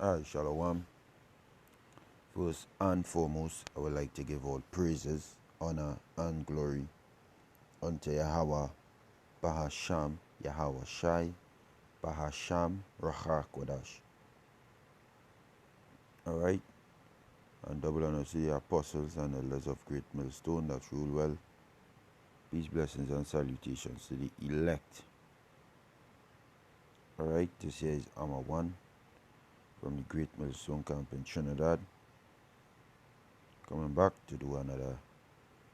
Alright, Shalom. First and foremost, I would like to give all praises, honor, and glory unto Yahweh, Bahasham, Yahweh Shai, Bahasham, Rachar Kodash. Alright, and double honor to the apostles and elders of Great Millstone that rule well. Peace, blessings, and salutations to the elect. Alright, this here is Amma 1 from the Great Millstone Camp in Trinidad. Coming back to do another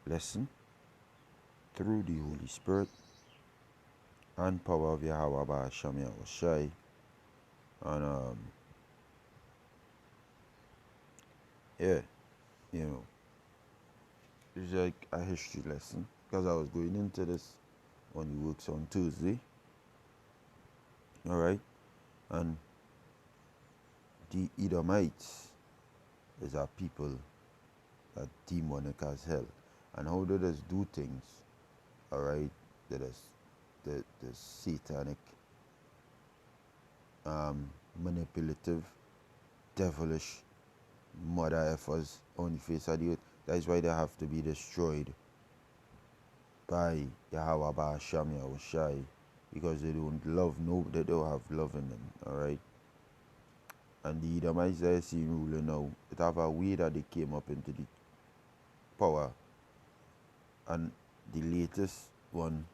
lesson through the Holy Spirit and power of Yahweh Bahasham Yahweh Shai. And yeah, it's like a history lesson because I was going into this on the works on Tuesday. Alright, and the Edomites is a people that demonic as hell. And how they just do things, alright, that is the satanic, manipulative, devilish mother effers on the face of the earth. That is why they have to be destroyed by Yahweh Bahasham Yahweh Shai, because they don't have love in them, alright? And the Edomites that I see ruling now, it have a way that they came up into the power. And the latest one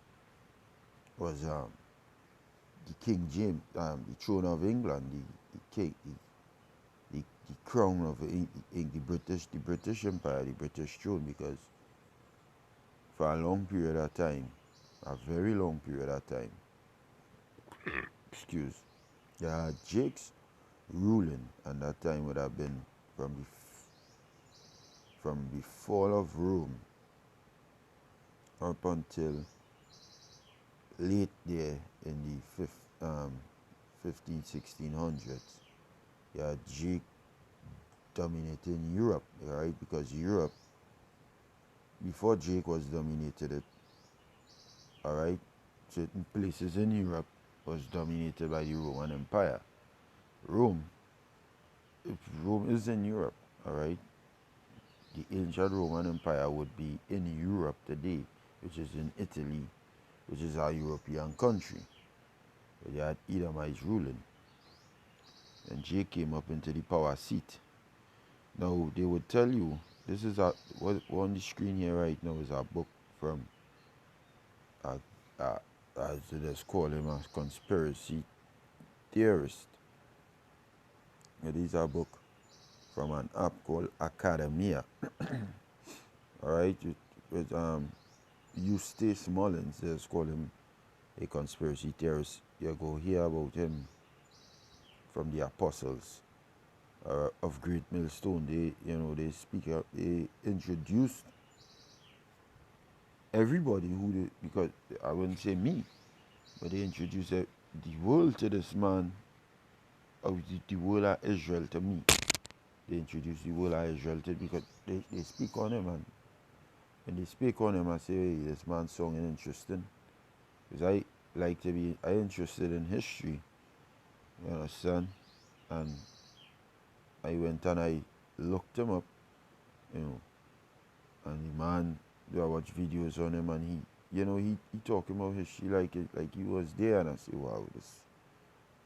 was the King James, the throne of England, the crown of the British Empire, the British throne, because for a long period of time, a very long period of time, Jakes ruling, and that time would have been from the fall of Rome up until late there in the 1600s. Jake dominating Europe, right? Because Europe, before Jake was dominated it, alright, certain places in Europe was dominated by the Roman Empire. Rome is in Europe, alright, the ancient Roman Empire would be in Europe today, which is in Italy, which is a European country. But you had Edomites ruling. And Jake came up into the power seat. Now, they would tell you, this is what on the screen here right now is a book from, as they just call him, a conspiracy theorist. It is a book from an app called Academia. Alright, with Eustace Mullins, they just call him a conspiracy theorist. You go hear about him from the apostles of Great Millstone. They introduced everybody because I wouldn't say me, but they introduced the world to this man, of the world of Israel to me. They introduced the world of Israel to, because they speak on him, and when they speak on him, I say, hey, this man's song is interesting, because I interested in history, you understand, and I went and I looked him up, and the man, I watch videos on him, and he talking about history like he was there, and I say, wow, this.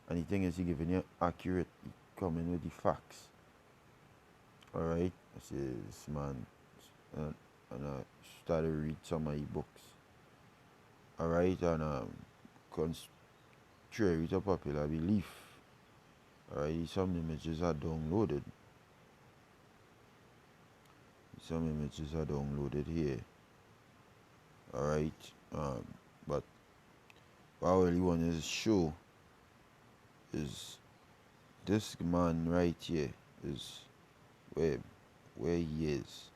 And the thing is, he giving you accurate, he coming with the facts. Alright, I say, this man, and I started to read some of his books. Alright, and contrary to popular belief, alright, some images are downloaded. Some images are downloaded here. Alright, but what I really want to show is this man right here is where he is.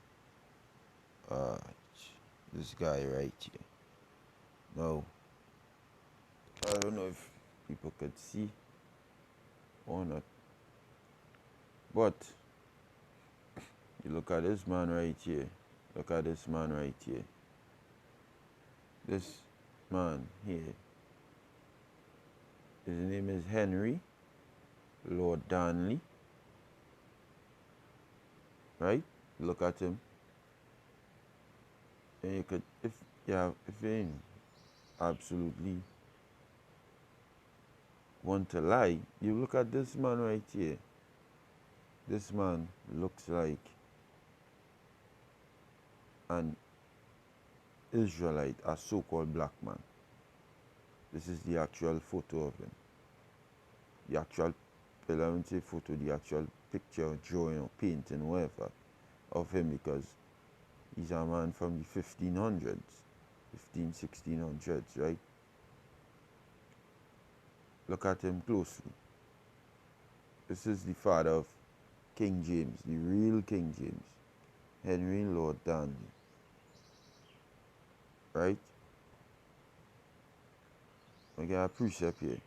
This guy right here. Now, I don't know if people could see or not, but you look at this man right here. Look at this man right here. This man here, his name is Henry Lord Darnley. right? Look at him, and you could, if you ain't absolutely want to lie, you look at this man right here. This man looks like an Israelite, a so-called black man. This is the actual photo of him. The actual, well, I wouldn't say photo, the actual picture, drawing, or painting, whatever, of him, because he's a man from the 1500s, 1600s, right? Look at him closely. This is the father of King James, the real King James, Henry Lord Darnley, right? I got a precept here.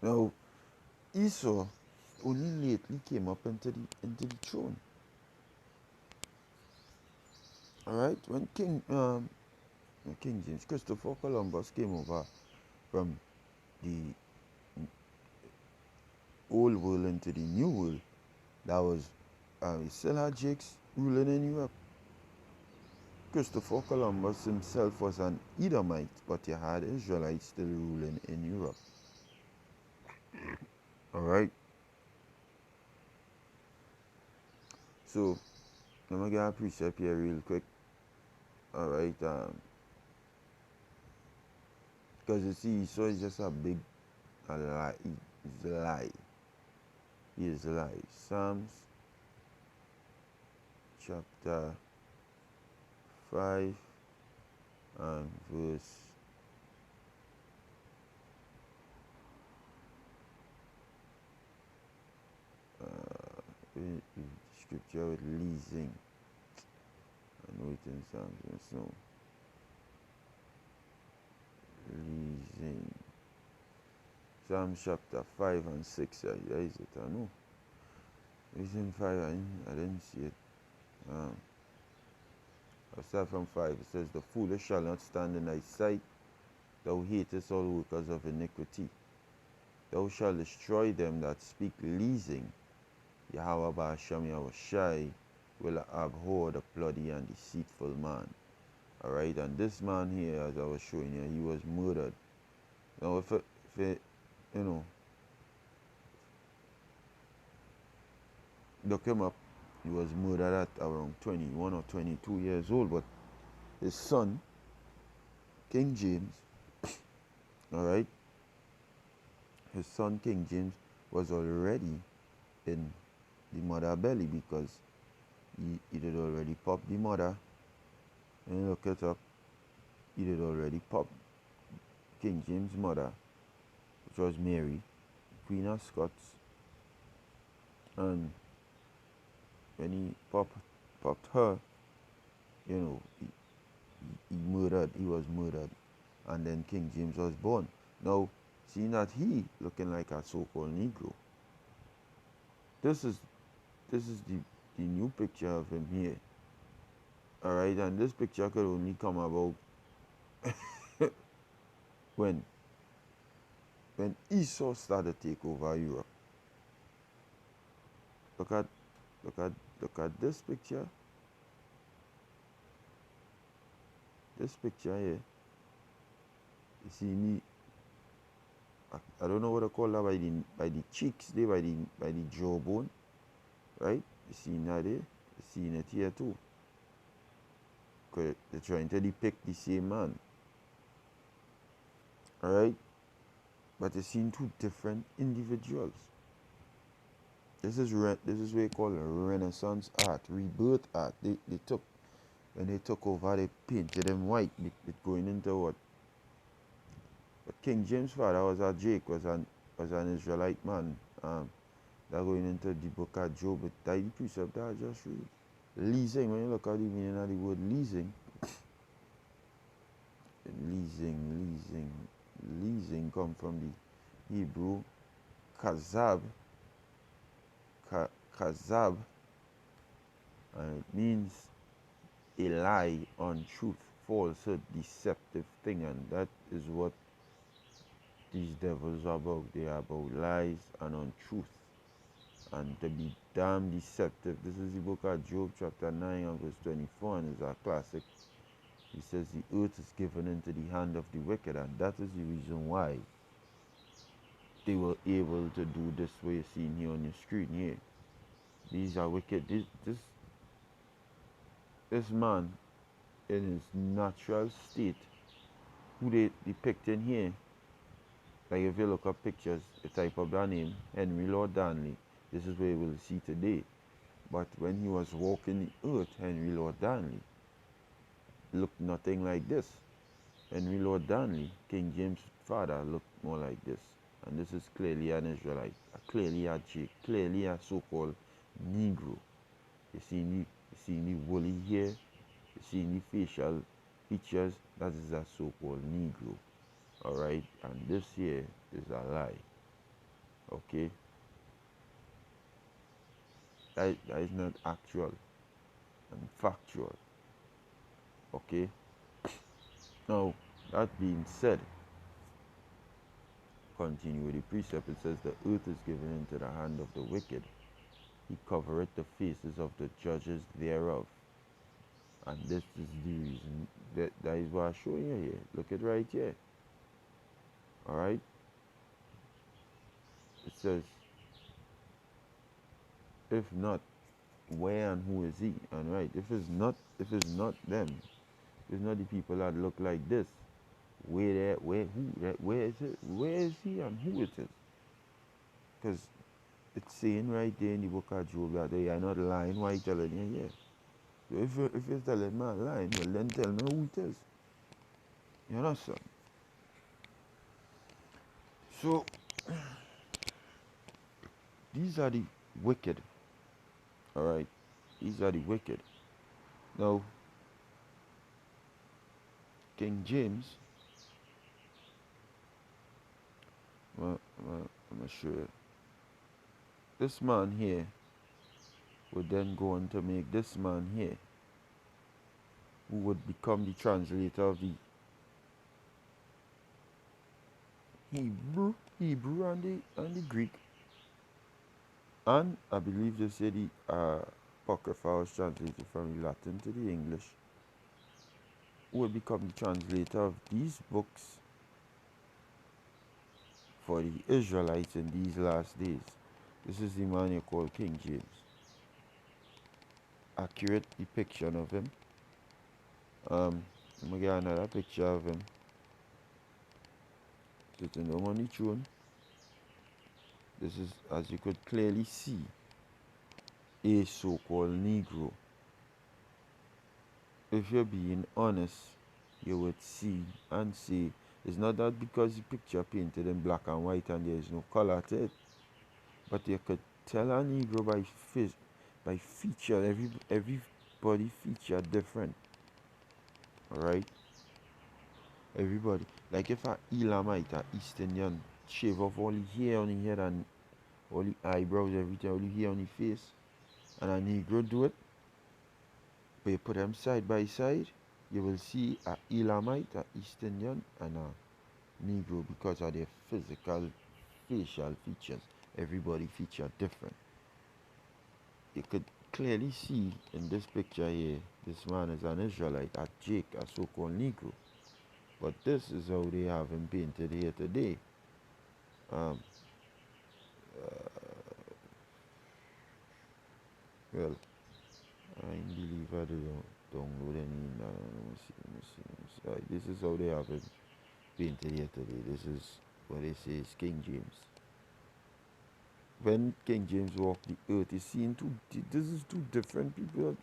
Now, Esau only lately came up into the throne. Alright? When King James, Christopher Columbus came over from the old world into the new world, that was he still had Jakes ruling in Europe. Christopher Columbus himself was an Edomite, but you had Israelites still ruling in Europe. Alright? So, let me get a precept here real quick. Alright, because you see, Esau is just a big lie. He's a lie. He is a lie. Psalms chapter 5 and verse scripture with leasing. I know it in Psalms, no. Leasing. Psalms chapter 5 and 6, there is it, I know. Leasing 5, I didn't see it. I'll start from 5. It says, the foolish shall not stand in thy sight. Thou hatest all workers of iniquity. Thou shalt destroy them that speak leasing. Yahweh Ba'ashem Yahushai will abhor the bloody and deceitful man. Alright, and this man here, as I was showing you, he was murdered. Now, if it look him up, he was murdered at around 21 or 22 years old, but his son, King James, alright, his son, King James, was already in the mother belly, because he did already pop the mother. And you look it up, he did already pop King James' mother, which was Mary, Queen of Scots. And when he popped her, he was murdered. And then King James was born. Now, seeing that he looking like a so-called Negro, this is the new picture of him here. Alright, and this picture could only come about when Esau started to take over Europe. Look at this picture. This picture here. You see me. I don't know what to call that, by the cheeks there, by the jawbone. Right? You see that there? You see it here too. Because they're trying to depict the same man. Alright? But you're seeing two different individuals. This is what we call Renaissance art, rebirth art. When they took over, they painted them white. It going into what? But King James' father was an Israelite man. That going into the book of Job, but that the precept that I just read. Leasing, when you look at the meaning of the word leasing, leasing come from the Hebrew kazab, and it means a lie, untruth, falsehood, deceptive thing, and that is what these devils are about. They are about lies and untruth. and to be damn deceptive. This is the book of Job, chapter 9, and verse 24, and it's a classic. He says, the earth is given into the hand of the wicked, and that is the reason why they were able to do this what you're seeing here on your screen here. These are wicked. This man, in his natural state, who they depict in here, like if you look up pictures, you type up that name, Henry Lord Darnley, this is what you will see today. But when he was walking the earth, Henry Lord Darnley looked nothing like this. Henry Lord Darnley, King James' father, looked more like this. And this is clearly an Israelite, clearly a Jake, clearly a so-called Negro. You see the woolly hair, you see the facial features, that is a so-called Negro. Alright, and this here is a lie. Okay? That is not actual and factual. Okay? Now, that being said, continue with the precept. It says, the earth is given into the hand of the wicked. He covereth the faces of the judges thereof. And this is the reason that is what I'm showing you here. Look at right here. Alright? It says, if not, where and who is he? And right, if it's not them, if it's not the people that look like this, where is it? Where is he and who it is? Because it's saying right there in the book of Job that they are not lying. Why telling you here? So if you're telling me I'm lying, well then tell me who it is. You understand? So these are the wicked. Alright? These are the wicked. Now, King James, I'm going to show you. This man here would then go on to make this man here, who would become the translator of the Hebrew and the Greek. And I believe they say the Apocrypha was translated from the Latin to the English, who would become the translator of these books for the Israelites in these last days. This is the man you call King James. Accurate depiction of him. I'm going to get another picture of him sitting down on the throne. This is, as you could clearly see, a so-called Negro. If you're being honest, you would see and say, it's not that because the picture painted in black and white and there is no color to it, but you could tell a Negro by face, by feature. Everybody feature different. Alright? Everybody. Like if a Elamite, a East Indian, shave off all the hair on the head and all the eyebrows, everything, all the hair on the face, and a Negro do it, but you put them side by side, you will see a Elamite, a East Indian, and a Negro because of their physical, facial features. Everybody feature different. You could clearly see in this picture here, this man is an Israelite, a Jake, a so-called Negro. But this is how they have him painted here today. Well, I believe I don't download any. Let me see. Right, this is how they have it painted here today. This is what they say is King James. When King James walked the earth, he's seen two. This is two different people.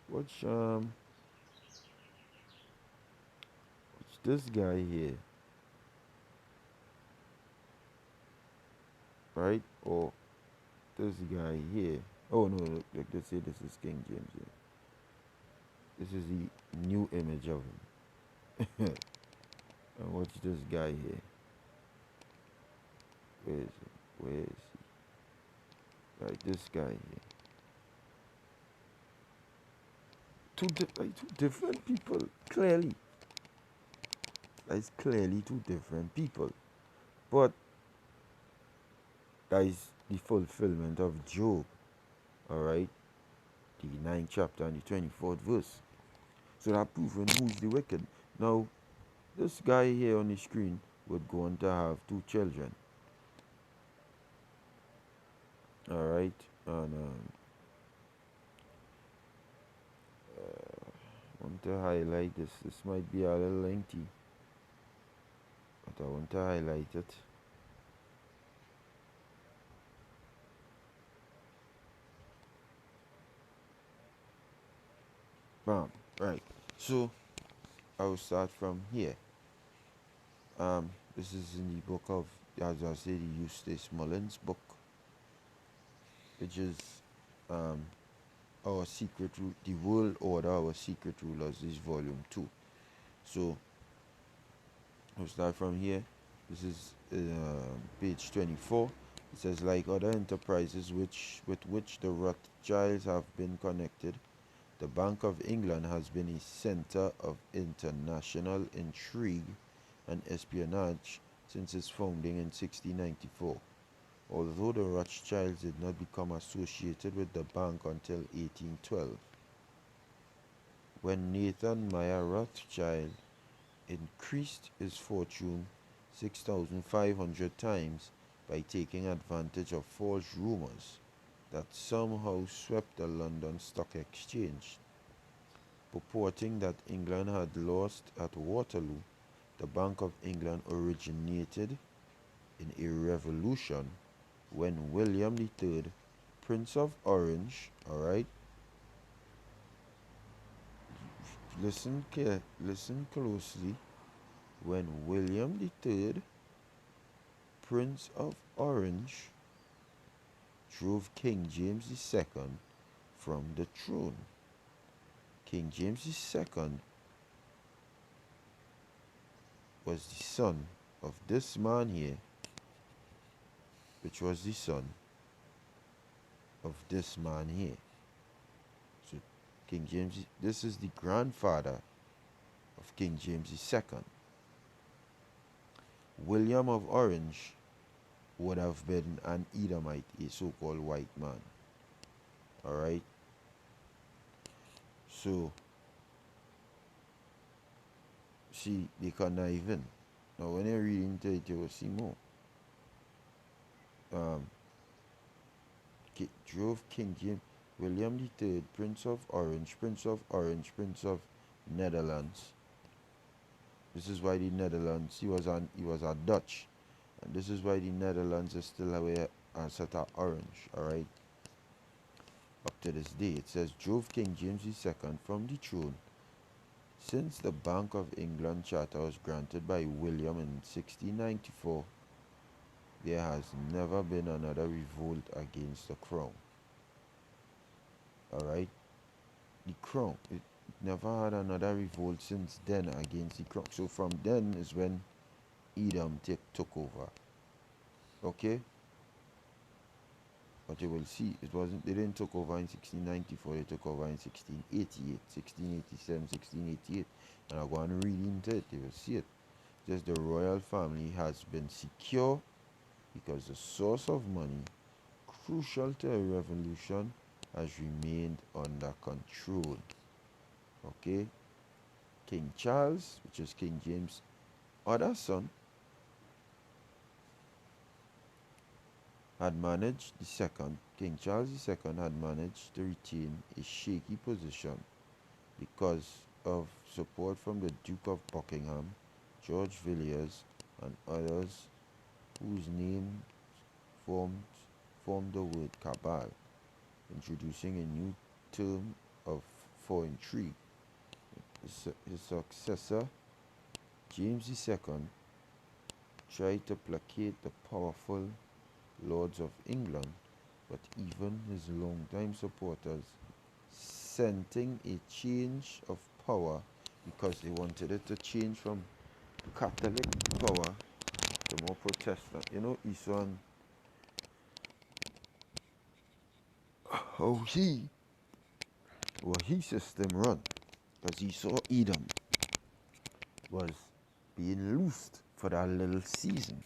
What's this guy here, right? Or this guy here. Oh no, look, let's say this is King James here. This is the new image of him. And watch this guy here. Where is he? Where is he? Right, this guy here. Two different people, clearly. That's clearly two different people. But, guys, the fulfillment of Job, all right, the 9th chapter and the 24th verse. So that proving who's the wicked. Now, this guy here on the screen would go on to have 2 children, all right, and I want to highlight this. This might be a little lengthy, but I want to highlight it. Bam. Right. So I will start from here. This is in the book of, as I said, the Eustace Mullins book, which is Our Secret The World Order, Our Secret Rulers, is volume 2. So we'll start from here. This is page 24. It says, like other enterprises with which the Rothschilds have been connected, the Bank of England has been a center of international intrigue and espionage since its founding in 1694. Although the Rothschilds did not become associated with the bank until 1812, when Nathan Meyer Rothschild increased his fortune 6,500 times by taking advantage of false rumors that somehow swept the London Stock Exchange. Purporting that England had lost at Waterloo, the Bank of England originated in a revolution when William III, Prince of Orange, alright, listen closely, when William III, Prince of Orange, drove King James II from the throne. King James II was the son of this man here, which was the son of this man here. So King James, this is the grandfather of King James II. William of Orange would have been an Edomite, a so-called white man. Alright? So, see, the conniving. Now, when you read into it, you will see more. Drove King James, William III, Prince of Orange, Prince of Netherlands. This is why the Netherlands, he was a Dutch, and this is why the Netherlands is still away set at orange, alright? Up to this day, it says, drove King James II from the throne. Since the Bank of England Charter was granted by William in 1694, there has never been another revolt against the crown. Alright? The crown, it never had another revolt since then against the crown. So from then is when Edom took over. Okay? But you will see, they didn't take over in 1694, they took over in 1688, 1687, 1688. And I'll go and read into it, you will see it. Just the royal family has been secure because the source of money, crucial to a revolution, has remained under control. Okay? King Charles, which is King James' other son, had managed King Charles II had managed to retain a shaky position because of support from the Duke of Buckingham, George Villiers, and others whose names formed the word cabal, introducing a new term for intrigue. His successor, James II, tried to placate the powerful lords of England, but even his longtime supporters, scenting a change of power because they wanted it to change from Catholic power to more Protestant. You know, he saw how his system run, because he saw Edom was being loosed for that little season.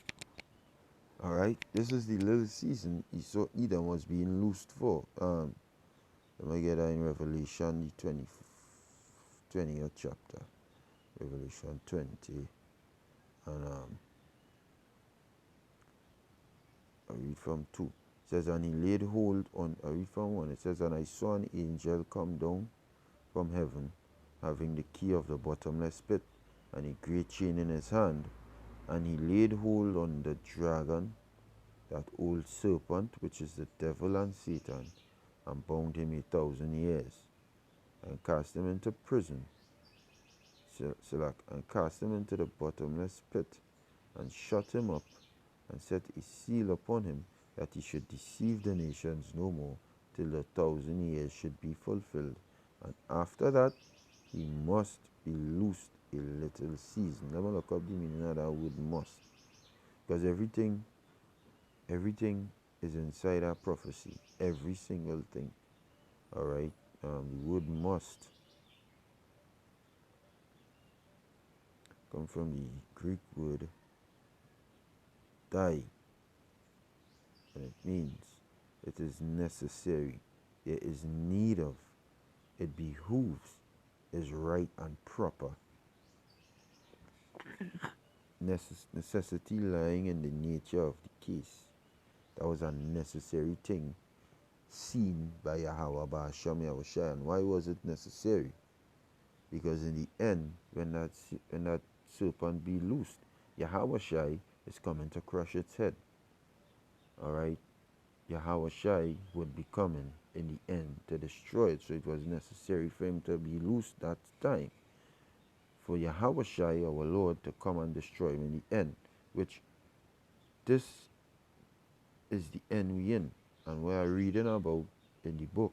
All right, this is the little season Esau Edom was being loosed for. Let me get that in Revelation, the 20th chapter. Revelation 20. And I read from 2. It says, and he laid hold on, I read from 1. It says, and I saw an angel come down from heaven, having the key of the bottomless pit, and a great chain in his hand. And he laid hold on the dragon, that old serpent, which is the devil and Satan, and bound him 1,000 years, and cast him into prison, and cast him into the bottomless pit, and shut him up, and set a seal upon him, that he should deceive the nations no more, till the 1,000 years should be fulfilled. And after that, he must be loosed a little season. Let me look up the meaning of that word must. Because everything is inside our prophecy. Every single thing. Alright? The word must come from the Greek word die. And it means it is necessary. There is need of. It behooves. Is right and proper. Necessity lying in the nature of the case. That was a necessary thing seen by Yahweh Ba'asham Yahushua. And why was it necessary? Because in the end, when that serpent be loosed, Yahweh Shai is coming to crush its head. Alright? Yahweh Shai would be coming in the end to destroy it. So it was necessary for him to be loosed that time. For Yahweh Shai, our Lord, to come and destroy him in the end. Which this is the end we in. And we are reading about in the book,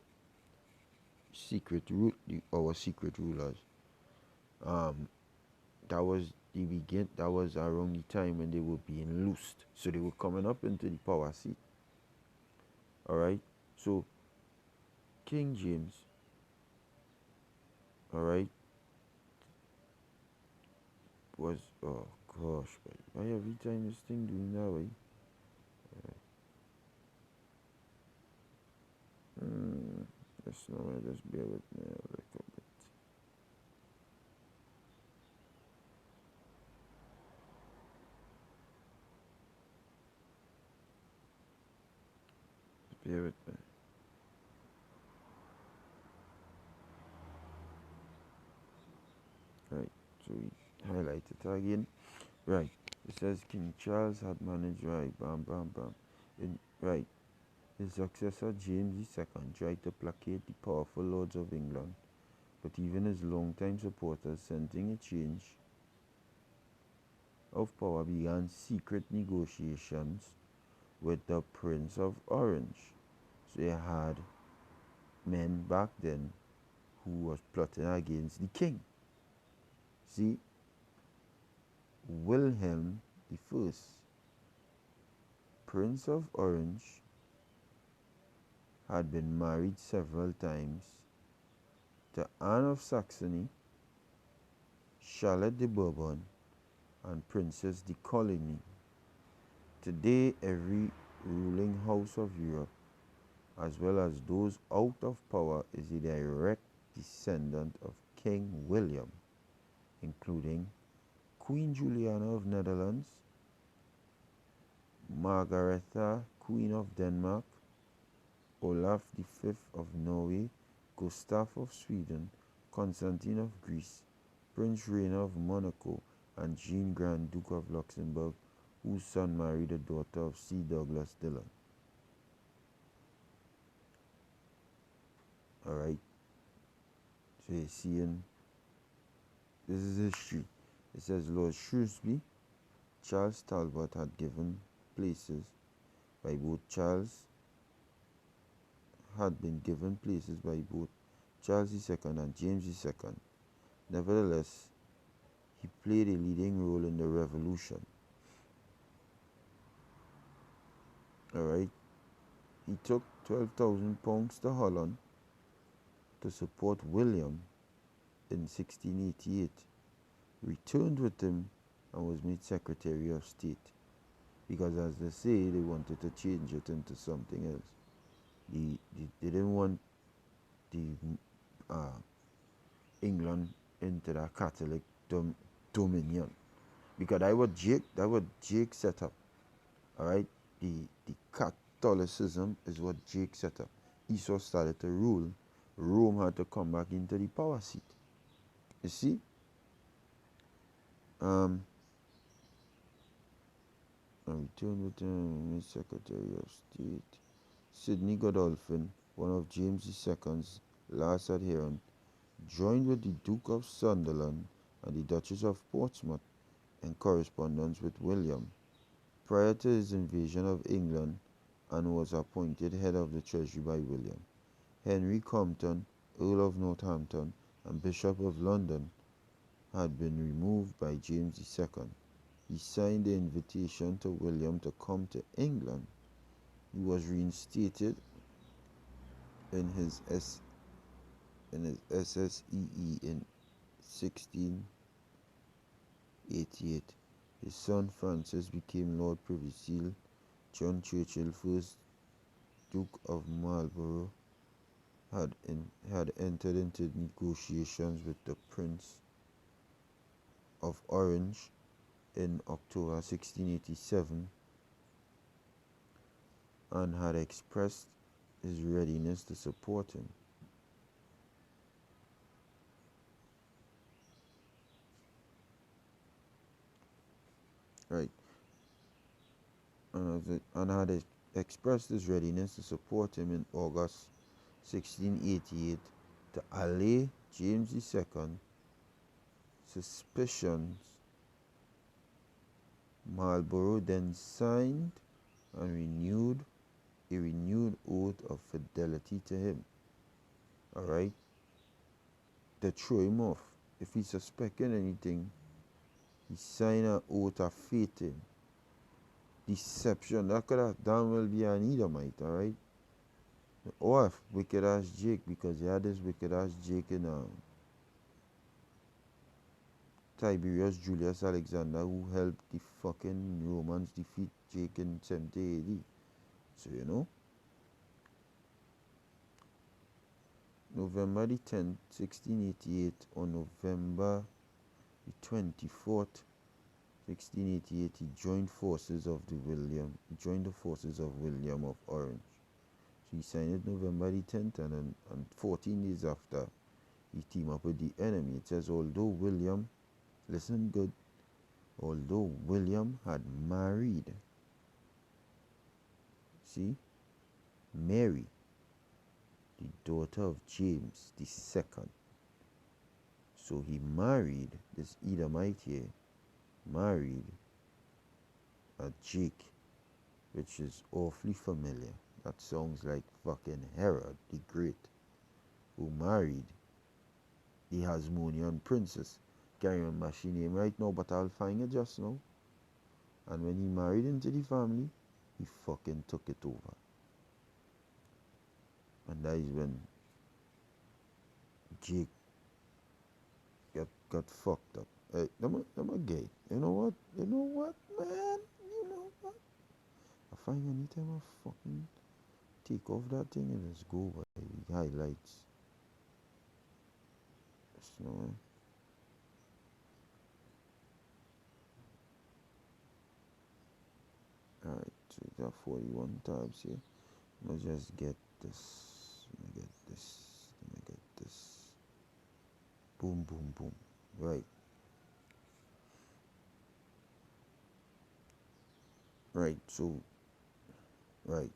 our secret rulers. That was that was around the time when they were being loosed. So they were coming up into the power seat. Alright? So King James, alright, was, oh gosh, why every time this thing doing that way? Just no, just bear with me a little bit. Just bear with me. Right, so we highlight it again. Right, it says King Charles had managed, right, bam, bam, bam. Right, his successor James II tried to placate the powerful lords of England, but even his longtime supporters, scenting a change of power, began secret negotiations with the Prince of Orange. So they had men back then who was plotting against the king. See, Wilhelm I, Prince of Orange, had been married several times to Anne of Saxony, Charlotte de Bourbon, and Princess de Coligny. Today, every ruling house of Europe, as well as those out of power, is a direct descendant of King William, including Queen Juliana of Netherlands, Margaretha, Queen of Denmark, Olaf V of Norway, Gustav of Sweden, Constantine of Greece, Prince Rainer of Monaco, and Jean Grand Duke of Luxembourg, whose son married the daughter of C. Douglas Dillon. Alright, so you're seeing, this is history. It says Lord Shrewsbury, Charles Talbot had given places by both had been given places by both Charles II and James II. Nevertheless, he played a leading role in the revolution. Alright, he took £12,000 to Holland to support William in 1688, returned with him, and was made Secretary of State. because, as they say, they wanted to change it into something else. They didn't want the uh, England into the Catholic dominion, because that what Jake set up. All right, the Catholicism is what Jake set up. Esau started to rule. Rome had to come back into the power seat. You see, um, and returned with the Secretary of State Sidney Godolphin, one of James II's last adherents, joined with the Duke of Sunderland and the Duchess of Portsmouth in correspondence with William prior to his invasion of England, and was appointed head of the Treasury by William. Henry Compton, Earl of Northampton and Bishop of London, had been removed by James II. He signed the invitation to William to come to England. He was reinstated in his SSEE in 1688. His son Francis became Lord Privy Seal. John Churchill, first Duke of Marlborough, had entered into negotiations with the Prince of Orange in October 1687 and had expressed his readiness to support him. Right, and had expressed his readiness to support him in August 1688 to allay James II's suspicions. Marlborough then signed and renewed a renewed oath of fidelity to him. Alright? To throw him off. If he's suspecting anything, he signed an oath of faith to him. Deception, that could have damn well be an Edomite, alright? Or wicked ass Jake, because he had this wicked ass Jake in Tiberius Julius Alexander, who helped the fucking Romans defeat Jake in 70 AD. So, November the 10th, 1688, or November the 24th, 1688, he joined the forces of William of Orange. So he signed it November the 10th, and 14 days after, he teamed up with the enemy. It says, listen good, although William had married, see, Mary, the daughter of James II. So he married, this Edomite here, married a Jake, which is awfully familiar. That sounds like fucking Herod the Great, who married the Hasmonean princess. Can't remember she name right now, but I'll find it just now. And when he married into the family, he fucking took it over. And that is when Jake got fucked up. Hey, them a gay. You know what, man? You know what? I find anytime I fucking take off that thing and just go by the highlights. Just, alright, so we got 41 tabs here. Let me just get this. Let me get this. Boom, boom, boom. Right. Right, so, right.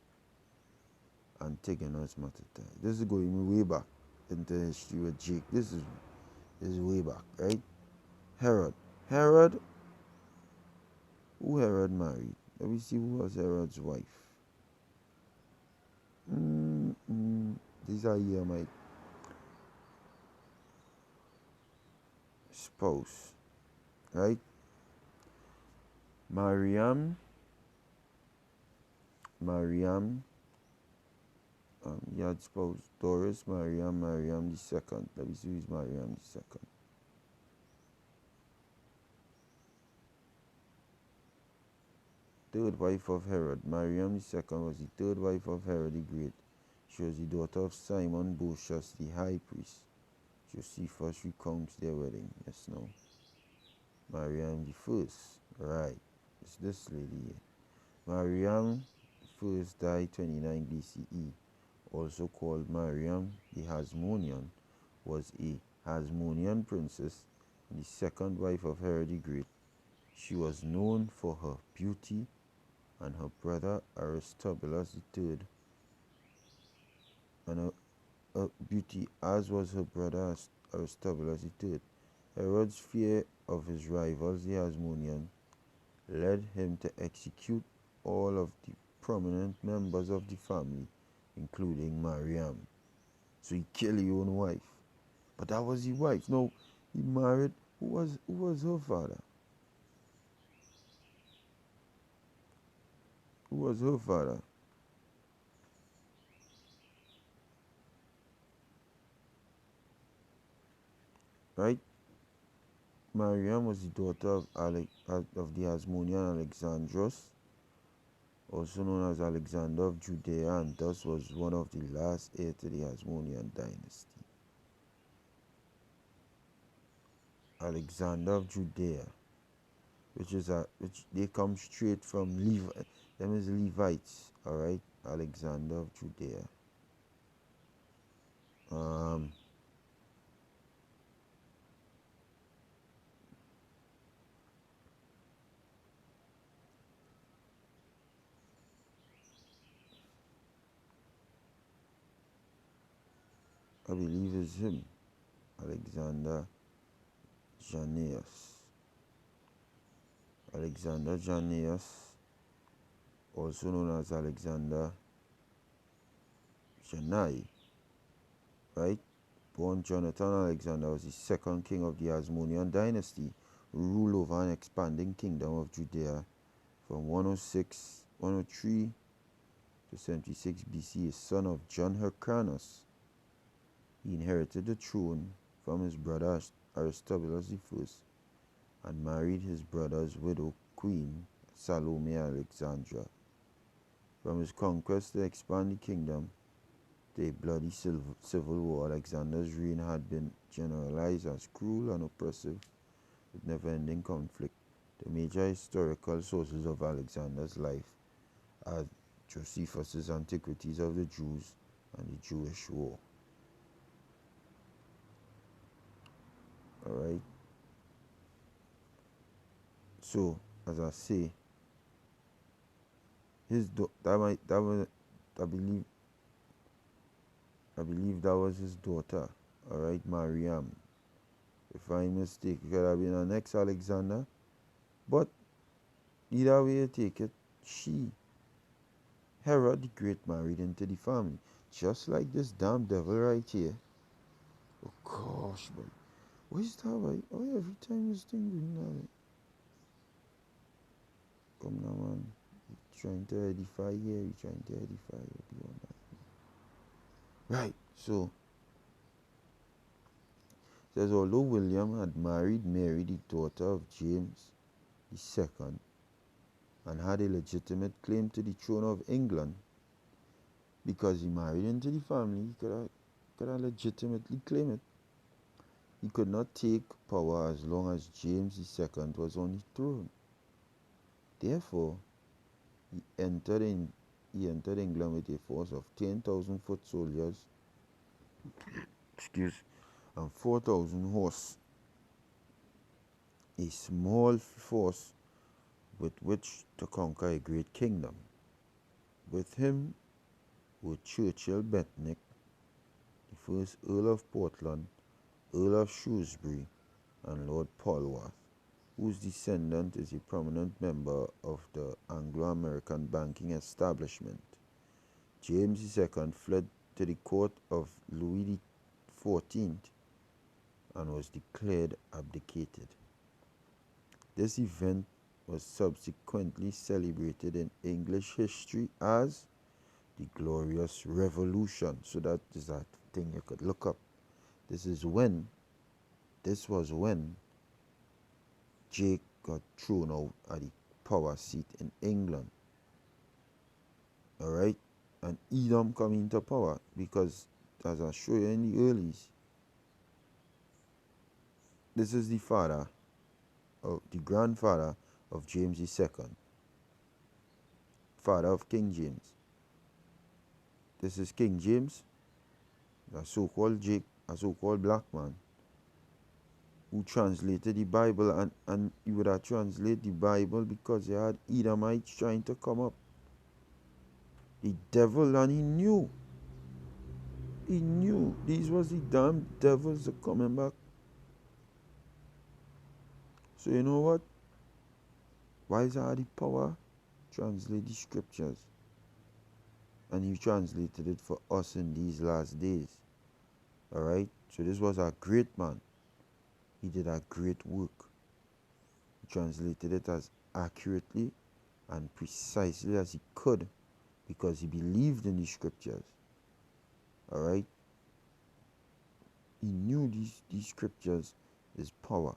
Antigonus Matthias. This is going way back into history with Jake. This is way back, right? Herod. Who Herod married? Let me see who was Herod's wife. These are here my spouse, right? Mariam, he had spouse Doris, Mariam the second. Let me see who's Mariam the second. third wife of Herod. Mariam II was the third wife of Herod the Great. She was the daughter of Simon Bochas, the high priest. Josephus recounts their wedding. Yes, no. Mariam the first. Right. It's this lady here. Mariam first died 29 BCE. Also called Mariam the Hasmonean, was a Hasmonean princess and the second wife of Herod the Great. She was known for her beauty, and her brother Aristobulus III, and her beauty, as was her brother Aristobulus III. Herod's fear of his rivals, the Hasmoneans, led him to execute all of the prominent members of the family, including Mariam. So he killed his own wife. But that was his wife. No, he married, who was her father? Who was her father? Right? Mariam was the daughter of the Hasmonean Alexandros, also known as Alexander of Judea, and thus was one of the last heirs to the Hasmonean dynasty. Alexander of Judea, which they come straight from Levi, them is Levites, all right. Alexander of Judea. I believe is him, Alexander Jannaeus. Alexander Jannaeus, also known as Alexander Janai, right? Born Jonathan Alexander, was the second king of the Hasmonean dynasty, who ruled over an expanding kingdom of Judea from 103 to 76 BC. A son of John Hyrcanus, he inherited the throne from his brother Aristobulus I and married his brother's widow, Queen Salome Alexandra. From his conquest to expand the kingdom to a bloody civil war, Alexander's reign had been generalized as cruel and oppressive, with never-ending conflict. The major historical sources of Alexander's life are Josephus' Antiquities of the Jews and the Jewish War. Alright? So, as I say, I believe that was his daughter, alright, Mariam. If I'm mistaken, it could have been an ex-Alexander, but either way you take it, Herod the Great, married into the family. Just like this damn devil right here. Oh gosh, boy. What is that, boy? Oh, every time this thing doing that. Come now, man. You're trying to edify here, you're trying to edify here beyond that. Right, so it says, although William had married Mary, the daughter of James II, and had a legitimate claim to the throne of England, because he married into the family, he could have legitimately claimed it. He could not take power as long as James II was on the throne. Therefore, he entered England with a force of 10,000 foot soldiers, and 4,000 horse, a small force with which to conquer a great kingdom. With him were Churchill Bentinck, the first Earl of Portland, Earl of Shrewsbury, and Lord Polwarth, whose descendant is a prominent member of the Anglo-American banking establishment. James II fled to the court of Louis XIV and was declared abdicated. This event was subsequently celebrated in English history as the Glorious Revolution. So that is that thing you could look up. This was when Jake got thrown out of the power seat in England. Alright? And Edom come into power because, as I show you in the earlies, this is the grandfather of James II, father of King James. This is King James, a so-called black man, who translated the Bible, and he would have translated the Bible because he had Edomites trying to come up. The devil, and he knew these was the damn devils that coming back. So you know what? Why is had the power? Translate the scriptures. And he translated it for us in these last days. Alright? So this was a great man. He did a great work. He translated it as accurately and precisely as he could, because he believed in the scriptures. Alright? He knew these scriptures is power.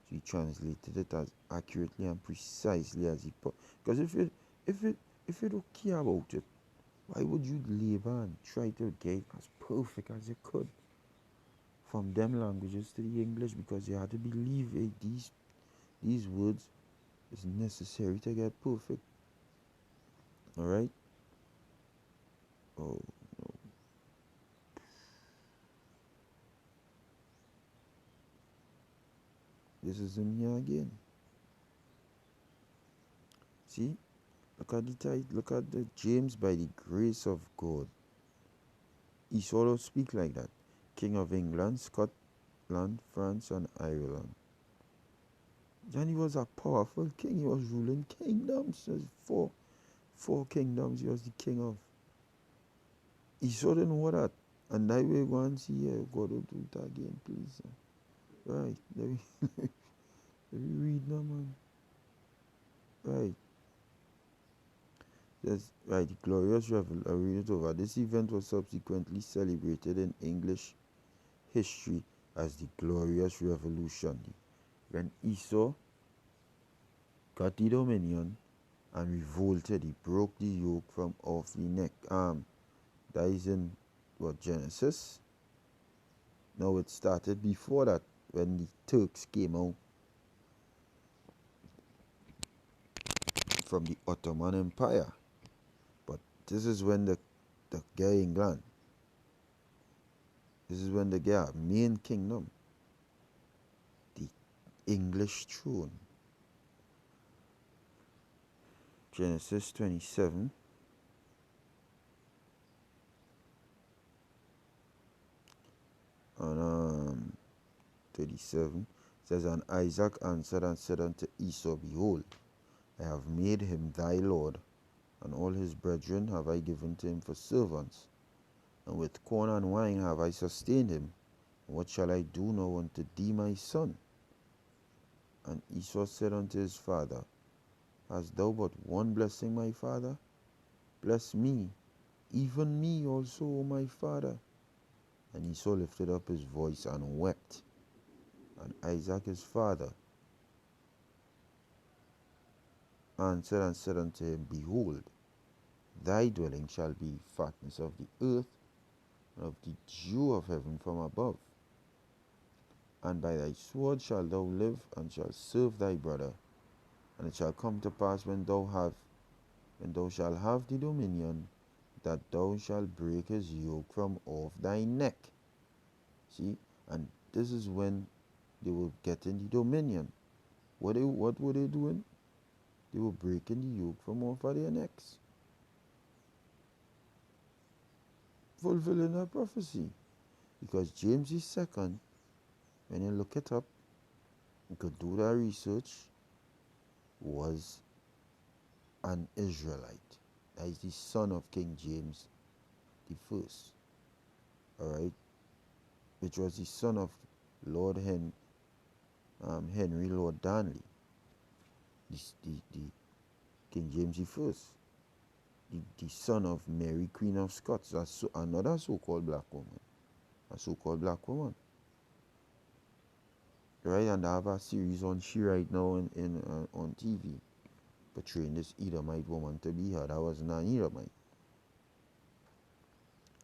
So he translated it as accurately and precisely as he could. Because if you don't care about it, why would you labor and try to get it as perfect as you could? From them languages to the English, because you had to believe these words is necessary to get perfect. Alright? Oh no. This is him here again. See? Look at the title. Look at the James, by the grace of God. He sort of speak like that. King of England, Scotland, France, and Ireland. And he was a powerful king. He was ruling kingdoms. There's four kingdoms he was the king of. He sort of know that. And I will go and see here. God will do it again, please. Right. Let me, let me read now, man. Right. Yes, right. The glorious revel. I read it over. This event was subsequently celebrated in English history as the Glorious Revolution. When Esau got the dominion and revolted, he broke the yoke from off the neck. That is in what, Genesis? No, it started before that, when the Turks came out from the Ottoman Empire. But this is when the get England. This is when they get our main kingdom, the English throne. Genesis 27. And 37 says, and Isaac answered and said unto Esau, behold, I have made him thy lord, and all his brethren have I given to him for servants, and with corn and wine have I sustained him. What shall I do now unto thee, my son? And Esau said unto his father, hast thou but one blessing, my father? Bless me, even me also, O my father. And Esau lifted up his voice and wept. And Isaac his father answered and said unto him, behold, thy dwelling shall be fatness of the earth, and of the dew of heaven from above. And by thy sword shalt thou live, and shalt serve thy brother. And it shall come to pass, when thou shalt have the dominion, that thou shalt break his yoke from off thy neck. See? And this is when they were getting the dominion. What were they doing? They were breaking the yoke from off of their necks. Fulfilling that prophecy. Because James II, when you look it up, you could do that research, was an Israelite. That is the son of King James I. Alright? Which was the son of Lord Henry Lord Darnley. The King James I. The son of Mary Queen of Scots, another so-called black woman. A so-called black woman. Right? And I have a series on she right now on TV. portraying this Edomite woman to be her that was not an Edomite.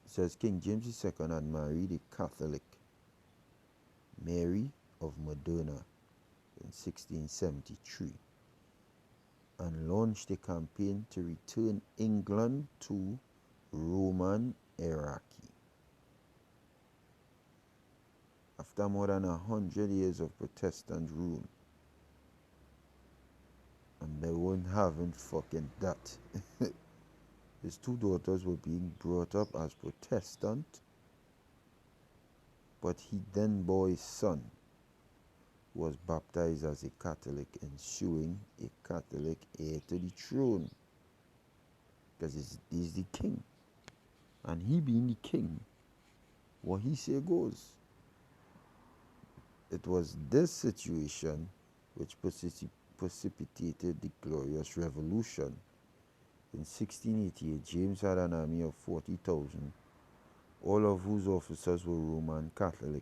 It says King James II had married a Catholic, Mary of Modena, in 1673, and launched a campaign to return England to Roman hierarchy. After more than 100 years of Protestant rule, and they weren't having fucking that. His two daughters were being brought up as Protestant, but he then bore a son who was baptized as a Catholic, ensuing a Catholic heir to the throne, because he's the king. And he being the king, what he say goes. It was this situation which precipitated the Glorious Revolution. In 1688, James had an army of 40,000, all of whose officers were Roman Catholic.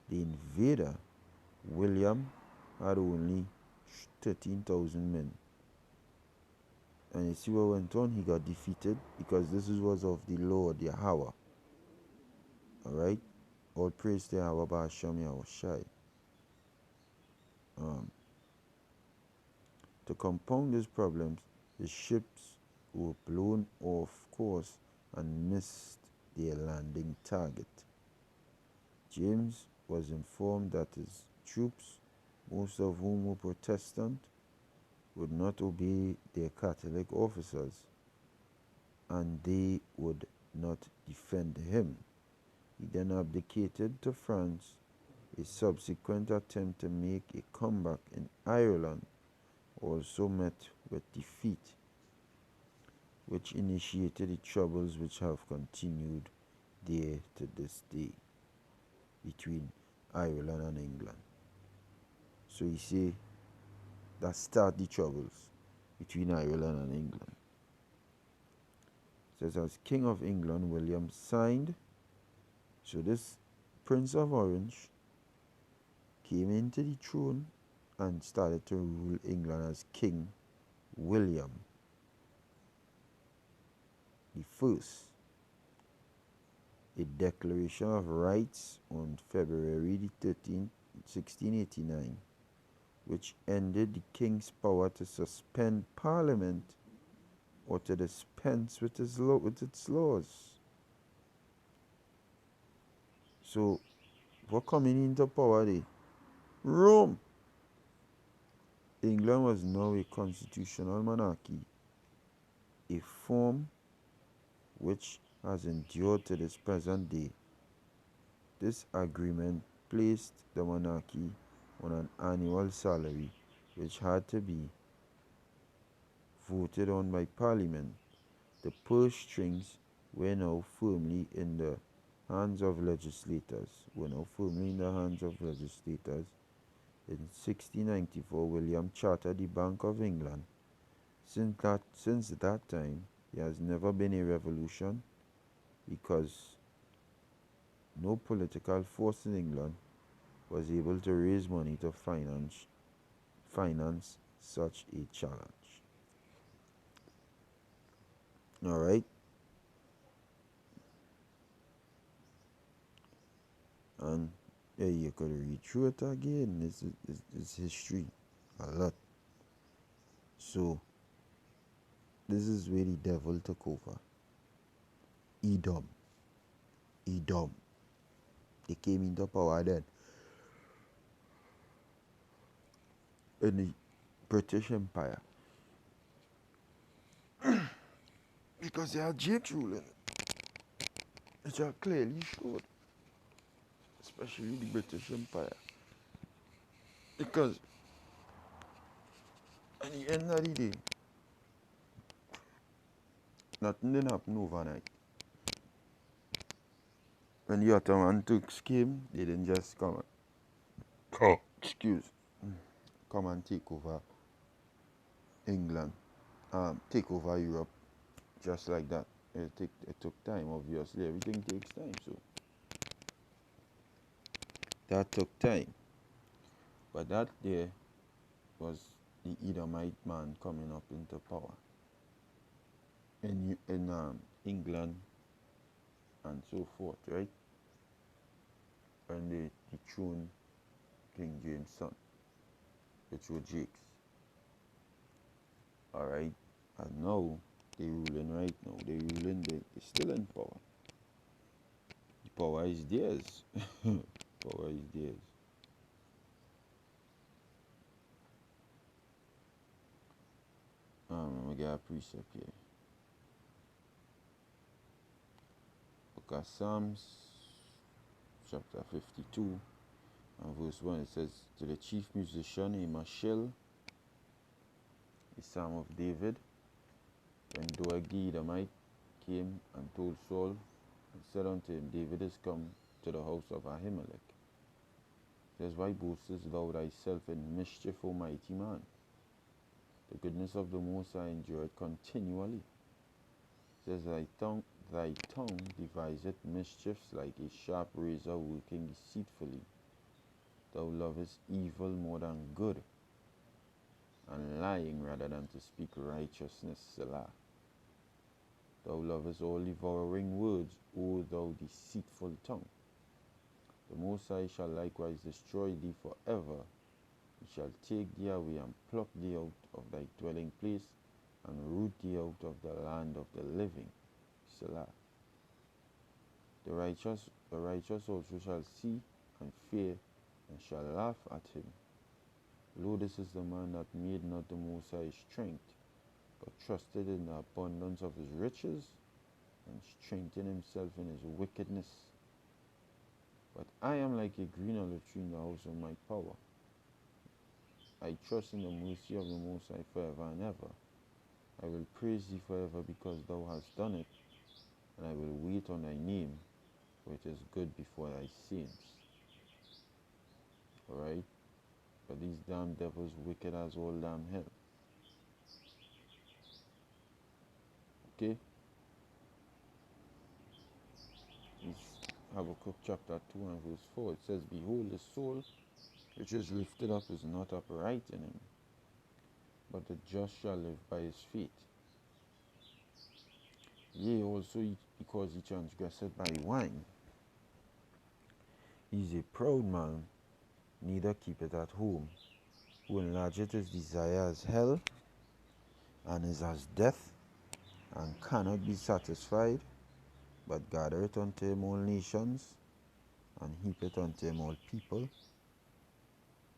The invader, William, had only 13,000 men. And you see what went on? He got defeated because this was of the Lord Yahweh. Alright? All praise to Yahweh Ba'ashem Yahushai. To compound his problems, the ships were blown off course and missed their landing target. James was informed that his troops, most of whom were Protestant, would not obey their Catholic officers, and they would not defend him. He then abdicated to France. A subsequent attempt to make a comeback in Ireland also met with defeat, which initiated the troubles which have continued there to this day between Ireland and England. So you see, that start the troubles between Ireland and England. It says, as King of England, William signed. So this Prince of Orange came into the throne and started to rule England as King William the First. A Declaration of Rights on February the 13th, 1689, which ended the king's power to suspend Parliament or to dispense with its laws. So, what coming into power there? Rome. England was now a constitutional monarchy, a form which has endured to this present day. This agreement placed the monarchy on an annual salary which had to be voted on by Parliament. The purse strings were now firmly in the hands of legislators. In 1694, William chartered the Bank of England. Since that time, there has never been a revolution because no political force in England was able to raise money to finance such a challenge. Alright? And yeah, you could read through it again. It's history. A lot. So, this is where the devil took over. Edom. They came into power then. In the British Empire. Because they had James ruling. Which are clearly showed. Especially the British Empire. Because at the end of the day, nothing didn't happen overnight. When the Ottoman Turks came, they didn't just come and take over England, take over Europe just like that. It took time, obviously. Everything takes time, so that took time. But that there was the Edomite man coming up into power in England and so forth, right? And they dethroned King James' son, which was Jakes. Alright? And now they ruling right now. They ruling, they're still in power. The power is theirs. Power is theirs. We got a precept here. Book of Psalms, chapter 52, and verse 1. It says, to the chief musician, Amashel, the Psalm of David, when Doeg the Edomite came and told Saul, and said unto him, David is come to the house of Ahimelech. It says, why boastest thou thyself in mischief, O mighty man? The goodness of the Most High endureth continually. It says, thy tongue deviseth mischiefs like a sharp razor working deceitfully. Thou lovest evil more than good, and lying rather than to speak righteousness, Selah. Thou lovest all devouring words, O thou deceitful tongue. The Most High shall likewise destroy thee forever. He shall take thee away and pluck thee out of thy dwelling place, and root thee out of the land of the living, Selah. The righteous also shall see and fear, and shall laugh at him. Lo, this is the man that made not the Most High's strength, but trusted in the abundance of his riches, and strengthened himself in his wickedness. But I am like a green olive tree in the house of my power. I trust in the mercy of the Most High forever and ever. I will praise thee forever because thou hast done it, and I will wait on thy name, for it is good before thy saints. Alright? But these damn devils wicked as all damn hell. Okay? Habakkuk chapter 2 and verse 4. It says, behold, the soul which is lifted up is not upright in him, but the just shall live by his faith. Yea, also because he transgresseth by wine. He is a proud man, neither keepeth at home, who enlargeth his desire as hell, and is as death, and cannot be satisfied, but gathereth unto him all nations, and heapeth unto him all people.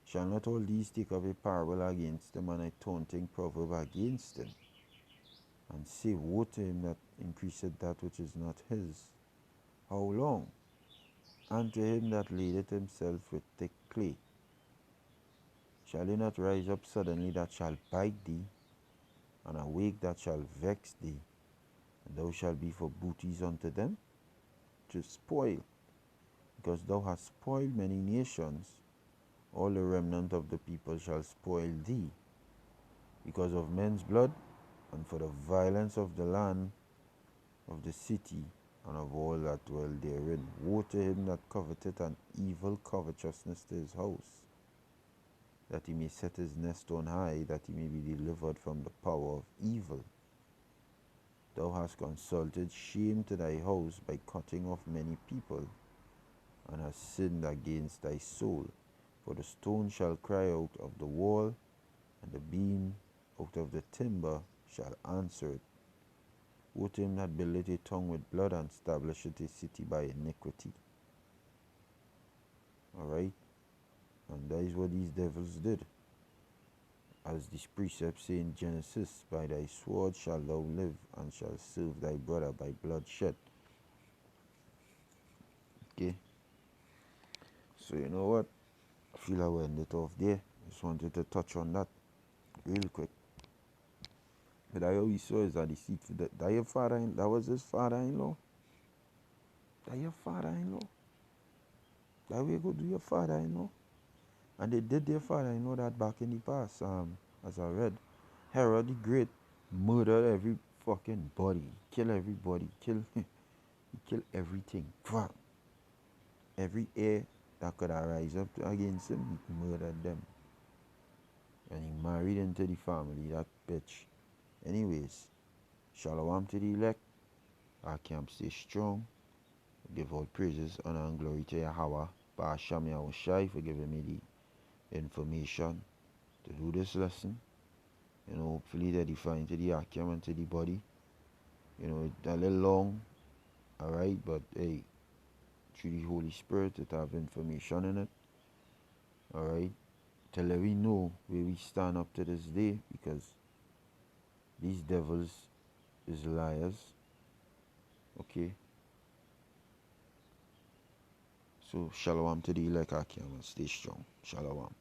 Shall not all these take up a parable against him, and a taunting proverb against him, and say, woe to him that increaseth that which is not his? How long? And to him that ladeth himself with thick clay. Shall he not rise up suddenly that shall bite thee, and awake that shall vex thee, and thou shalt be for booties unto them, to spoil, because thou hast spoiled many nations. All the remnant of the people shall spoil thee, because of men's blood, and for the violence of the land, of the city, and of all that dwell therein. Woe to him that coveteth an evil covetousness to his house, that he may set his nest on high, that he may be delivered from the power of evil. Thou hast consulted shame to thy house by cutting off many people, and hast sinned against thy soul. For the stone shall cry out of the wall, and the beam out of the timber shall answer it. Woe to him that buildeth a tongue with blood, and establisheth a city by iniquity. Alright? And that is what these devils did. As this precept say in Genesis, by thy sword shalt thou live, and shalt serve thy brother by bloodshed. Okay? So you know what? I feel I will end it off there. Just wanted to touch on that real quick. But I always saw is a deceit. That your father-in-law, that was his father-in-law? That your father-in-law? That way go do your father-in-law? And they did their father-in-law that back in the past. As I read, Herod the Great murdered every fucking body. Kill everybody. He killed everything. Every heir that could arise up against him, he murdered them. And he married into the family, that bitch. Anyways, shalom to the elect. I can stay strong. Give all praises, honor, and glory to Yahweh. Ba'asham Yahushai for giving me the information to do this lesson. Hopefully that edifying to the Akim and to the body. It's a little long, alright, but hey, through the Holy Spirit, it have information in it, alright, to let we know where we stand up to this day, because these devils is liars, okay? So, shalom to the elect Akim and stay strong. Shalom.